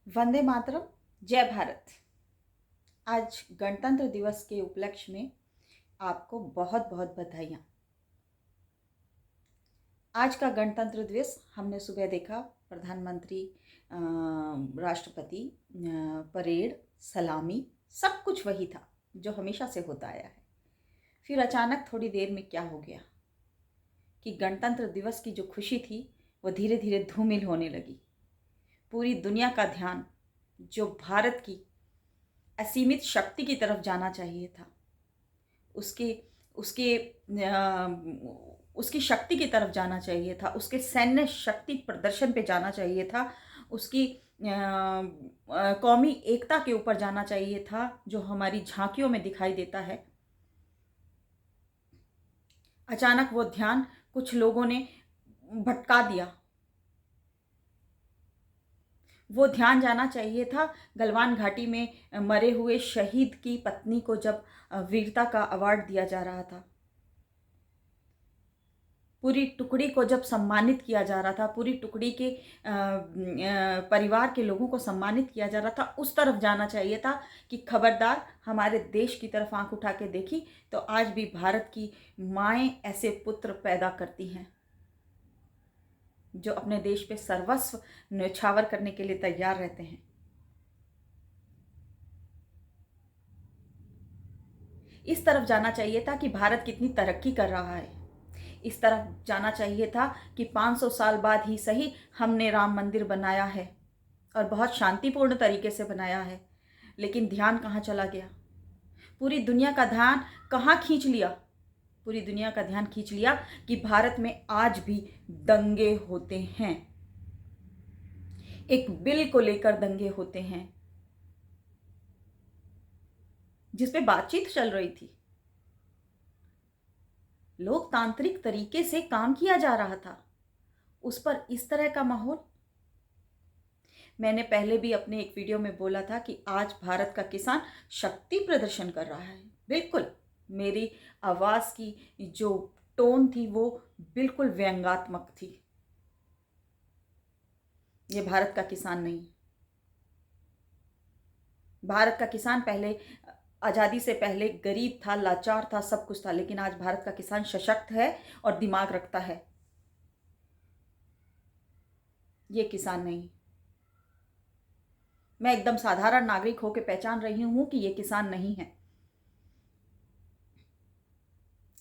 वंदे मातरम। जय भारत। आज गणतंत्र दिवस के उपलक्ष्य में आपको बहुत बहुत बधाइयाँ। आज का गणतंत्र दिवस हमने सुबह देखा, प्रधानमंत्री, राष्ट्रपति, परेड, सलामी, सब कुछ वही था जो हमेशा से होता आया है। फिर अचानक थोड़ी देर में क्या हो गया कि गणतंत्र दिवस की जो खुशी थी वो धीरे धीरे धूमिल होने लगी। पूरी दुनिया का ध्यान जो भारत की असीमित शक्ति की तरफ जाना चाहिए था, उसके उसके उसकी शक्ति की तरफ जाना चाहिए था, उसके सैन्य शक्ति प्रदर्शन पे जाना चाहिए था, उसकी कौमी एकता के ऊपर जाना चाहिए था, जो हमारी झांकियों में दिखाई देता है। अचानक वो ध्यान कुछ लोगों ने भटका दिया। वो ध्यान जाना चाहिए था गलवान घाटी में मरे हुए शहीद की पत्नी को, जब वीरता का अवार्ड दिया जा रहा था, पूरी टुकड़ी को जब सम्मानित किया जा रहा था, पूरी टुकड़ी के परिवार के लोगों को सम्मानित किया जा रहा था, उस तरफ जाना चाहिए था कि खबरदार, हमारे देश की तरफ आंख उठा के देखी तो आज भी भारत की माएँ ऐसे पुत्र पैदा करती हैं जो अपने देश पे सर्वस्व न्यौछावर करने के लिए तैयार रहते हैं। इस तरफ जाना चाहिए था कि भारत कितनी तरक्की कर रहा है। इस तरफ जाना चाहिए था कि 500 साल बाद ही सही हमने राम मंदिर बनाया है और बहुत शांतिपूर्ण तरीके से बनाया है। लेकिन ध्यान कहाँ चला गया? पूरी दुनिया का ध्यान कहाँ खींच लिया? पूरी दुनिया का ध्यान खींच लिया कि भारत में आज भी दंगे होते हैं। एक बिल को लेकर दंगे होते हैं जिस पे बातचीत चल रही थी, लोकतांत्रिक तरीके से काम किया जा रहा था, उस पर इस तरह का माहौल। मैंने पहले भी अपने एक वीडियो में बोला था कि आज भारत का किसान शक्ति प्रदर्शन कर रहा है। बिल्कुल, मेरी आवाज़ की जो टोन थी वो बिल्कुल व्यंग्यात्मक थी। ये भारत का किसान नहीं। भारत का किसान पहले, आज़ादी से पहले, गरीब था, लाचार था, सब कुछ था, लेकिन आज भारत का किसान सशक्त है और दिमाग रखता है। ये किसान नहीं। मैं एकदम साधारण नागरिक होकर पहचान रही हूं कि ये किसान नहीं है।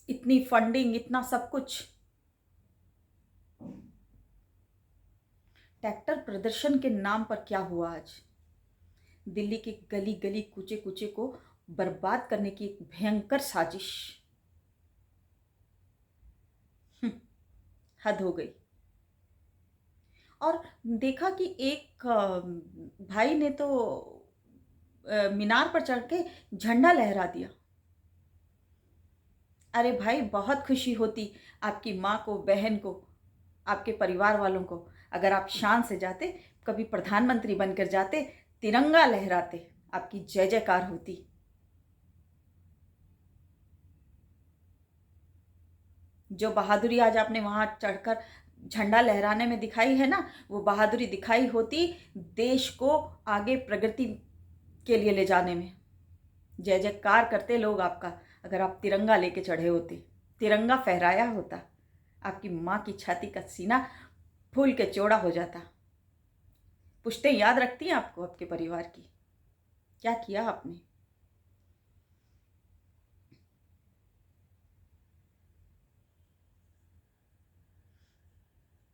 इतनी फंडिंग, इतना सब कुछ, ट्रैक्टर प्रदर्शन के नाम पर क्या हुआ आज? दिल्ली के गली गली, कूचे कूचे को बर्बाद करने की एक भयंकर साजिश। हद हो गई। और देखा कि एक भाई ने तो मीनार पर चढ़ के झंडा लहरा दिया। अरे भाई, बहुत खुशी होती आपकी माँ को, बहन को, आपके परिवार वालों को, अगर आप शान से जाते, कभी प्रधानमंत्री बनकर जाते, तिरंगा लहराते, आपकी जय जयकार होती। जो बहादुरी आज आपने वहां चढ़कर झंडा लहराने में दिखाई है ना, वो बहादुरी दिखाई होती देश को आगे प्रगति के लिए ले जाने में। जय जयकार करते लोग आपका, अगर आप तिरंगा लेके चढ़े होते, तिरंगा फहराया होता, आपकी माँ की छाती का सीना फूल के चौड़ा हो जाता। पुश्तें याद रखती हैं आपको, आपके परिवार की। क्या किया आपने?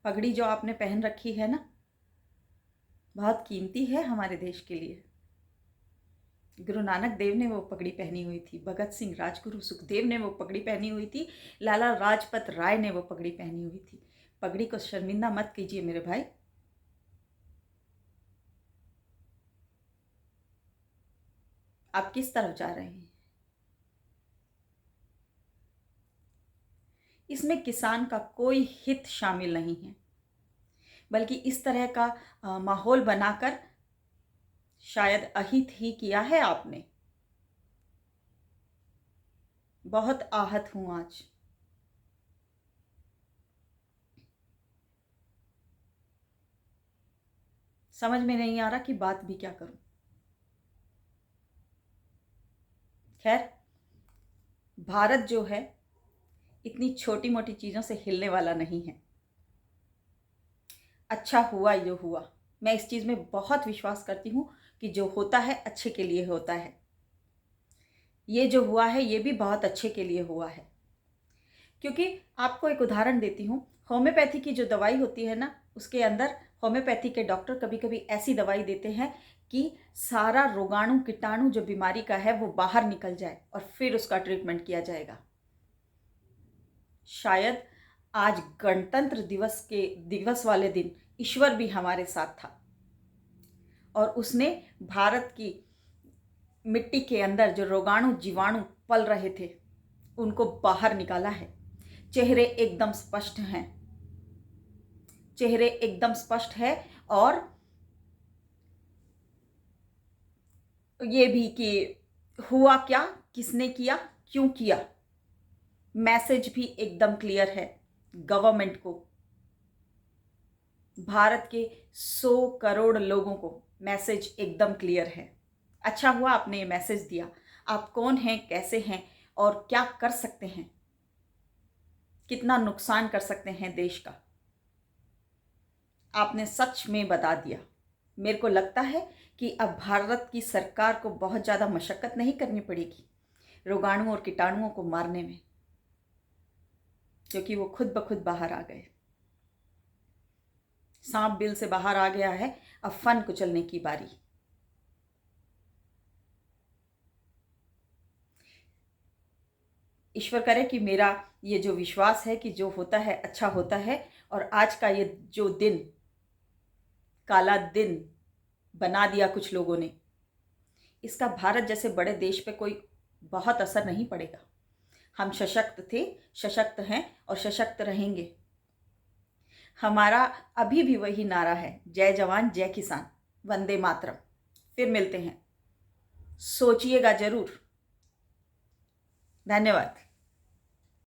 पगड़ी जो आपने पहन रखी है ना, बहुत कीमती है हमारे देश के लिए। गुरु नानक देव ने वो पगड़ी पहनी हुई थी, भगत सिंह, राजगुरु सुखदेव ने वो पगड़ी पहनी हुई थी, लाला लाजपत राय ने वो पगड़ी पहनी हुई थी। पगड़ी को शर्मिंदा मत कीजिए मेरे भाई। आप किस तरफ जा रहे हैं? इसमें किसान का कोई हित शामिल नहीं है, बल्कि इस तरह का माहौल बनाकर शायद अहित ही किया है आपने। बहुत आहत हूं आज। समझ में नहीं आ रहा कि बात भी क्या करूं। खैर, भारत जो है इतनी छोटी मोटी चीज़ों से हिलने वाला नहीं है। अच्छा हुआ जो हुआ, मैं इस चीज़ में बहुत विश्वास करती हूँ कि जो होता है अच्छे के लिए होता है। ये जो हुआ है ये भी बहुत अच्छे के लिए हुआ है, क्योंकि आपको एक उदाहरण देती हूँ। होम्योपैथी की जो दवाई होती है ना, उसके अंदर होम्योपैथी के डॉक्टर कभी कभी ऐसी दवाई देते हैं कि सारा रोगाणु कीटाणु जो बीमारी का है वो बाहर निकल जाए और फिर उसका ट्रीटमेंट किया जाएगा। शायद आज गणतंत्र दिवस वाले दिन ईश्वर भी हमारे साथ था और उसने भारत की मिट्टी के अंदर जो रोगाणु जीवाणु पल रहे थे उनको बाहर निकाला है। चेहरे एकदम स्पष्ट हैं, चेहरे एकदम स्पष्ट है। और ये भी कि हुआ क्या, किसने किया, क्यों किया, मैसेज भी एकदम क्लियर है गवर्नमेंट को, भारत के 100 करोड़ लोगों को मैसेज एकदम क्लियर है। अच्छा हुआ आपने ये मैसेज दिया। आप कौन हैं, कैसे हैं और क्या कर सकते हैं, कितना नुकसान कर सकते हैं देश का, आपने सच में बता दिया। मेरे को लगता है कि अब भारत की सरकार को बहुत ज़्यादा मशक्कत नहीं करनी पड़ेगी रोगाणुओं और कीटाणुओं को मारने में, क्योंकि वो खुद ब खुद बाहर आ गए। सांप बिल से बाहर आ गया है, अब फन कुचलने की बारी। ईश्वर करे कि मेरा ये जो विश्वास है कि जो होता है अच्छा होता है, और आज का ये जो दिन काला दिन बना दिया कुछ लोगों ने, इसका भारत जैसे बड़े देश पे कोई बहुत असर नहीं पड़ेगा। हम सशक्त थे, सशक्त हैं और सशक्त रहेंगे। हमारा अभी भी वही नारा है, जय जवान जय किसान, वंदे मातरम। फिर मिलते हैं, सोचिएगा जरूर। धन्यवाद।